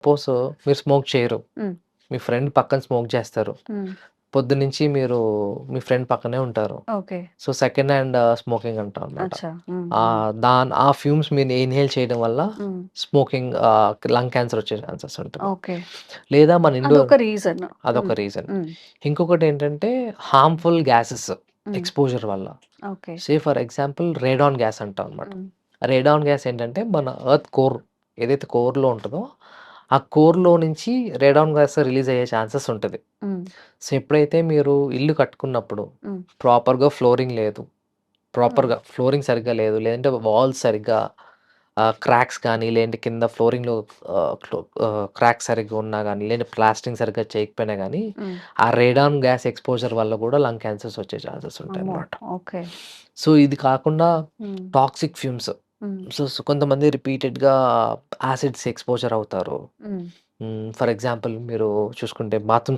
Suppose మీరు smoke చేయరు. హ్మ్. మీ ఫ్రెండ్ పక్కన స్మోక్ చేస్తారు. హ్మ్. పొద్దున్నుంచి మీరు మీ ఫ్రెండ్ పక్కనే ఉంటారు. Okay. So, second hand smoking అంటాం అనమాట. అచ్చా! హ్మ్. హ్మ్. ఆ ఫ్యూమ్స్ మీరు ఇన్‌హేల్ చేయడం వల్ల హ్మ్. స్మోకింగ్ లంగ్ క్యాన్సర్ వచ్చే ఛాన్సెస్ ఉంటది. ఓకే. లేదా మన ఇండోర్ అదొక రీజన్. అదొక హ్మ్. రీజన్. హ్మ్. ఇంకొకటేంటంటే హార్మ్‌ఫుల్ గ్యాసెస్ హ్మ్. ఎక్స్‌పోజర్ వల్ల. Okay. For example radon gas అంటాం అనమాట. హ్మ్. రేడాన్ గ్యాస్ ఏంటంటే మన ఎర్త్ కోర్ ఏదైతే కోర్‌లో ఉంటదో, ఆ కోర్‌లో నుంచి రేడాన్ గ్యాస్ రిలీజ్ అయ్యే ఛాన్సెస్ ఉంటది. హ్మ్. సో, ఎప్పుడైతే మీరు ఇల్లు కట్టుకున్నప్పుడు హ్మ్. ప్రాపర్‌గా ఫ్లోరింగ్ లేదు. హ్మ్. ఫ్లోరింగ్ సరిగ్గా లేదు. లేదంటే వాల్స్ సరిగ్గా క్రాక్స్ గానీ, లేదంటే కింద ఫ్లోరింగ్‌లో క్రాక్స్ సరిగ్గా ఉన్నా గానీ, లేదంటే ప్లాస్టరింగ్ సరిగ్గా చేయకపోయినా గానీ, హ్మ్. ఆ రేడాన్ గ్యాస్ ఎక్స్‌పోజర్ వల్ల గూడా లంగ్ క్యాన్సర్స్ వచ్చే ఛాన్సెస్ అమ్మో! ఉంటాయన్నమాట. ఓకే. సో, ఇది కాకుండా హ్మ్. Toxic fumes. హ్మ్. కొంతమంది రిపీటెడ్‌గా యాసిడ్స్ ఎక్స్‌పోజర్ అవుతారు. హ్మ్. ఫర్ ఎగ్జాంపుల్ మీరు చూసుకుంటే బాత్రూమ్